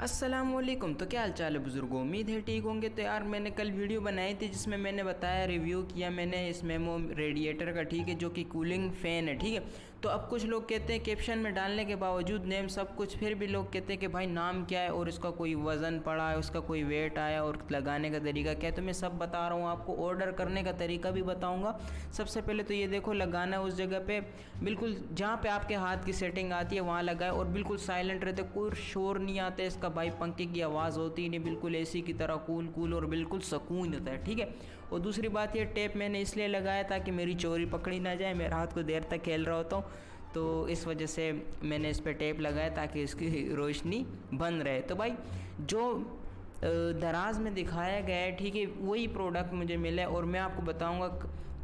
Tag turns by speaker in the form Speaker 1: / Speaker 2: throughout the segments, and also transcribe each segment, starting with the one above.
Speaker 1: अस्सलामुअलैकुम। तो क्या हाल चाल है बुज़ुर्गों, उम्मीद है ठीक होंगे। तो यार मैंने कल वीडियो बनाई थी जिसमें मैंने बताया, रिव्यू किया मैंने इस मेमो रेडिएटर का, ठीक है, जो कि कूलिंग फ़ैन है, ठीक है। तो अब कुछ लोग कहते हैं कैप्शन में डालने के बावजूद नेम सब कुछ, फिर भी लोग कहते हैं कि भाई नाम क्या है और इसका कोई वज़न पड़ा है, उसका कोई वेट आया और लगाने का तरीका क्या है। तो मैं सब बता रहा हूँ आपको, ऑर्डर करने का तरीका भी बताऊँगा। सबसे पहले तो ये देखो, लगाना है उस जगह पे बिल्कुल जहाँ पे आपके हाथ की सेटिंग आती है वहाँ लगाए और बिल्कुल साइलेंट रहते, कोई शोर नहीं आता है इसका, भाई पंखे की आवाज़ होती नहीं, बिल्कुल एसी की तरह कूल और बिल्कुल सुकून होता है, ठीक है। और दूसरी बात, ये टेप मैंने इसलिए लगाया ताकि मेरी चोरी पकड़ी ना जाए, मैं रात को देर तक खेल रहा होता हूँ, तो इस वजह से मैंने इस पर टेप लगाया ताकि इसकी रोशनी बंद रहे। तो भाई जो दराज में दिखाया गया है, ठीक है, वही प्रोडक्ट मुझे मिला है और मैं आपको बताऊंगा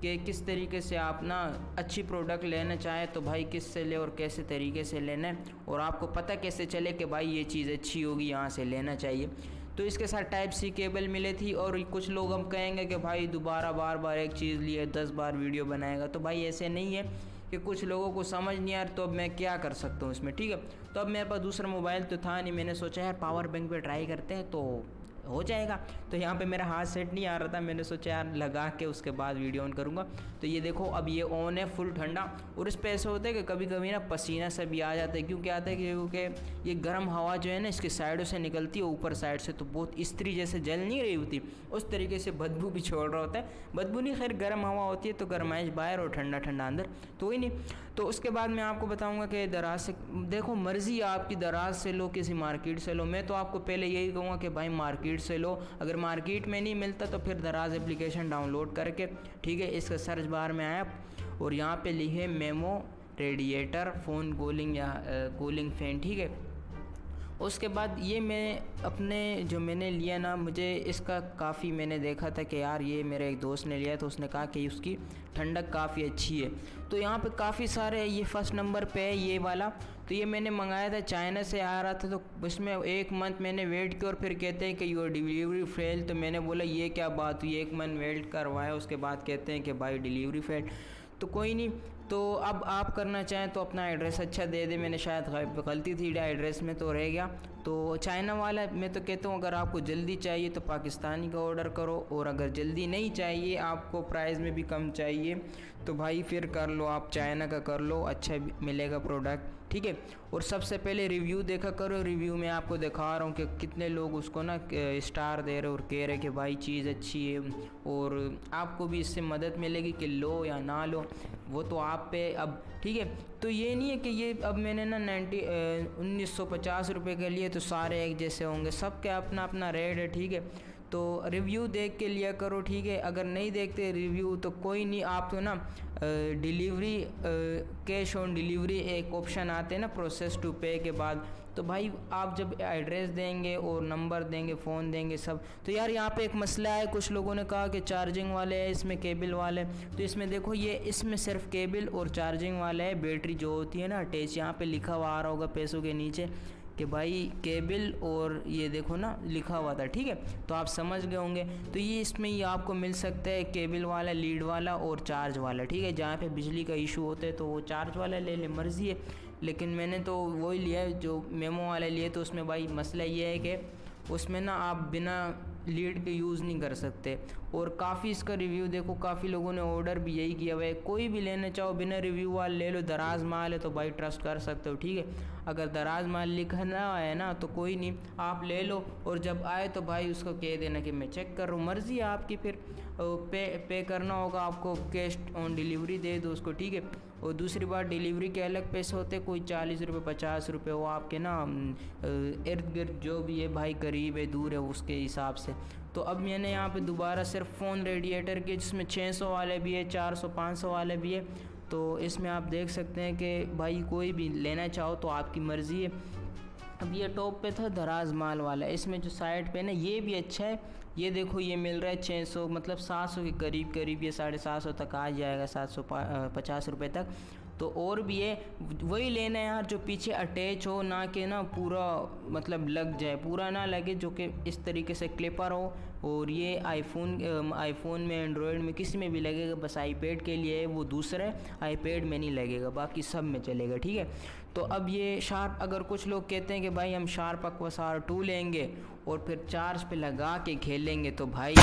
Speaker 1: कि किस तरीके से आप ना अच्छी प्रोडक्ट लेना चाहे तो भाई किस से ले और कैसे तरीके से लेना है, और आपको पता कैसे चले कि भाई ये चीज़ अच्छी होगी, यहाँ से लेना चाहिए। तो इसके साथ टाइप सी केबल मिले थी। और कुछ लोग हम कहेंगे कि भाई दोबारा बार बार एक चीज़ लिए 10 बार वीडियो बनाएगा, तो भाई ऐसे नहीं है कि कुछ लोगों को समझ नहीं आ रहा, तो अब मैं क्या कर सकता हूँ इसमें, ठीक है। तो अब मेरे पास दूसरा मोबाइल तो था नहीं, मैंने सोचा यार पावर बैंक पे ट्राई करते हैं तो हो जाएगा। तो यहाँ पे मेरा हाथ सेट नहीं आ रहा था, मैंने सोचा यार लगा के उसके बाद वीडियो ऑन करूँगा। तो ये देखो अब ये ऑन है, फुल ठंडा। और इस पर ऐसा होता है कि कभी कभी ना पसीना से भी आ जाता है। क्योंकि आता है क्योंकि ये गर्म हवा जो है ना इसकी साइडों से निकलती है, ऊपर साइड से, तो बहुत इस्त्री जैसे जल नहीं रही होती, उस तरीके से बदबू भी छोड़ रहा होता है। बदबू नहीं, खैर गर्म हवा होती है तो गर्माइश बाहर और ठंडा ठंडा अंदर, तो ही नहीं। तो उसके बाद मैं आपको बताऊँगा कि दराज से देखो, मर्ज़ी आपकी, दराज से लो किसी मार्केट से लो। मैं तो आपको पहले यही कहूँगा कि भाई मार्केट से लो, अगर मार्केट में नहीं मिलता तो फिर दराज एप्लीकेशन डाउनलोड करके, ठीक है, इसका सर्च बार में आए और यहाँ पे लिखे मेमो रेडिएटर फ़ोन कूलिंग या कूलिंग फ़ैन, ठीक है। उसके बाद ये मैं अपने जो मैंने लिया ना, मुझे इसका काफ़ी मैंने देखा था कि यार ये मेरे एक दोस्त ने लिया, तो उसने कहा कि उसकी ठंडक काफ़ी अच्छी है। तो यहाँ पे काफ़ी सारे, ये फर्स्ट नंबर पे है ये वाला। तो ये मैंने मंगाया था, चाइना से आ रहा था, तो इसमें 1 मंथ मैंने वेट किया और फिर कहते हैं कि योर डिलीवरी फेल। तो मैंने बोला ये क्या बात हुई, 1 मंथ वेट करवाया उसके बाद कहते हैं कि भाई डिलीवरी फेल। तो कोई नहीं, तो अब आप करना चाहें तो अपना एड्रेस अच्छा दे दे, मैंने शायद गलती थी एड्रेस में तो रह गया। तो चाइना वाला मैं तो कहता हूँ अगर आपको जल्दी चाहिए तो पाकिस्तानी का ऑर्डर करो, और अगर जल्दी नहीं चाहिए, आपको प्राइस में भी कम चाहिए, तो भाई फिर कर लो आप चाइना का कर लो, अच्छा मिलेगा प्रोडक्ट, ठीक है। और सबसे पहले रिव्यू देखा करो, रिव्यू में आपको दिखा रहा हूँ कि कितने लोग उसको ना स्टार दे रहे और कह रहे कि भाई चीज़ अच्छी है, और आपको भी इससे मदद मिलेगी कि लो या ना लो, वो तो आप पे अब, ठीक है। तो ये नहीं है कि ये अब मैंने ना 1950 रुपये के लिए तो सारे एक जैसे होंगे, सबके अपना अपना रेट है, ठीक है। तो रिव्यू देख के लिया करो, ठीक है। अगर नहीं देखते रिव्यू तो कोई नहीं, आप तो ना डिलीवरी कैश ऑन डिलीवरी एक ऑप्शन आते हैं ना प्रोसेस टू पे के बाद, तो भाई आप जब एड्रेस देंगे और नंबर देंगे, फ़ोन देंगे सब। तो यार यहाँ पे एक मसला है, कुछ लोगों ने कहा कि चार्जिंग वाले है, इसमें केबल वाले, तो इसमें देखो ये इसमें सिर्फ केबल और चार्जिंग वाला है। बैटरी जो होती है ना अटैच, यहाँ पे लिखा हुआ आ रहा होगा पैसों के नीचे कि भाई केबल, और ये देखो ना लिखा हुआ था, ठीक है, तो आप समझ गए होंगे। तो ये इसमें ये आपको मिल सकता है केबल वाला, लीड वाला और चार्ज वाला, ठीक है। जहाँ पे बिजली का इशू होता है तो वो चार्ज वाला ले ले, मर्ज़ी है, लेकिन मैंने तो वही लिया है जो मेमो वाला लिए। तो उसमें भाई मसला ये है कि उसमें ना आप बिना लीड के यूज़ नहीं कर सकते। और काफ़ी इसका रिव्यू देखो, काफ़ी लोगों ने ऑर्डर भी यही किया हुआ है। कोई भी लेना चाहो बिना रिव्यू वाला ले लो, दराज माल है तो भाई ट्रस्ट कर सकते हो, ठीक है। अगर दराज माल लिखना है ना तो कोई नहीं, आप ले लो और जब आए तो भाई उसको कह देना कि मैं चेक कर रहा हूँ, मर्ज़ी है आपकी। फिर पे करना होगा आपको, कैश ऑन डिलीवरी दे दो उसको, ठीक है। और दूसरी बात, डिलीवरी के अलग पैसे होते हैं, कोई 40 रुपये 50 रुपये, वो आपके ना इर्द गिर्द जो भी है भाई, करीब है दूर है उसके हिसाब से। तो अब मैंने यहाँ पे दोबारा सिर्फ फ़ोन रेडिएटर के, जिसमें 600 वाले भी है, 400 500 वाले भी है, तो इसमें आप देख सकते हैं कि भाई कोई भी लेना चाहो तो आपकी मर्ज़ी है। अब ये टॉप पे था दराज माल वाला, इसमें जो साइड पे ना ये भी अच्छा है, ये देखो ये मिल रहा है 600, मतलब 700 के करीब करीब, ये 750 तक आ जाएगा, 750 रुपये तक। तो और भी है, वही लेना है यार जो पीछे अटैच हो, ना कि ना पूरा मतलब लग जाए, पूरा ना लगे, जो कि इस तरीके से क्लिपर हो। और ये आईफोन में, एंड्रॉयड में, किसी में भी लगेगा, बस आईपैड के लिए वो दूसरा है, आईपैड में नहीं लगेगा, बाकी सब में चलेगा, ठीक है। तो अब ये शार्प, अगर कुछ लोग कहते हैं कि भाई हम शार्प Aqous R2 लेंगे और फिर चार्ज पे लगा के खेलेंगे, तो भाई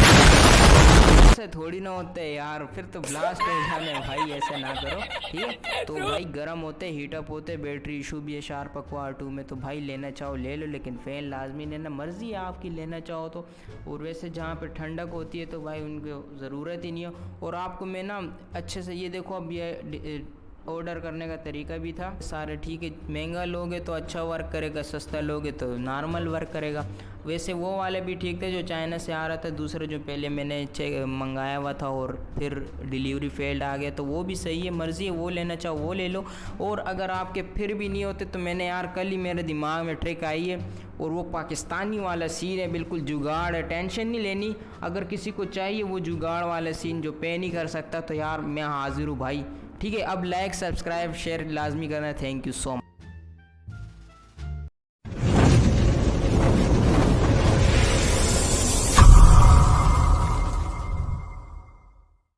Speaker 1: ऐसे थोड़ी ना होते यार, फिर तो ब्लास्ट हो जाने भाई, ऐसे ना करो ठीक है। तो भाई गर्म होते, हीटअप होते, बैटरी इशू भी है शार्प Aqous R2 में। तो भाई लेना चाहो ले लो, लेकिन फ़ैन लाजमी लेना, मर्ज़ी है आपकी लेना चाहो तो। और वैसे जहाँ पे ठंडक होती है तो भाई उनको ज़रूरत ही नहीं है। और आपको मैं ना अच्छे से ये देखो, अब ये ऑर्डर करने का तरीका भी था सारे ठीक है। महंगा लोगे तो अच्छा वर्क करेगा, सस्ता लोगे तो नॉर्मल वर्क करेगा। वैसे वो वाले भी ठीक थे जो चाइना से आ रहा था, दूसरे जो पहले मैंने मंगाया हुआ था और फिर डिलीवरी फेल्ड आ गया, तो वो भी सही है, मर्ज़ी है, वो लेना चाहो वो ले लो। और अगर आपके फिर भी नहीं होते तो मैंने यार कल ही मेरे दिमाग में ट्रिक आई है, और वो पाकिस्तानी वाला सीन है, बिल्कुल जुगाड़ है, टेंशन नहीं लेनी। अगर किसी को चाहिए वो जुगाड़ वाला सीन जो पे नहीं कर सकता, तो यार मैं हाजिर हूँ भाई, ठीक है। अब लाइक सब्सक्राइब शेयर लाजमी करना। Thank you so much.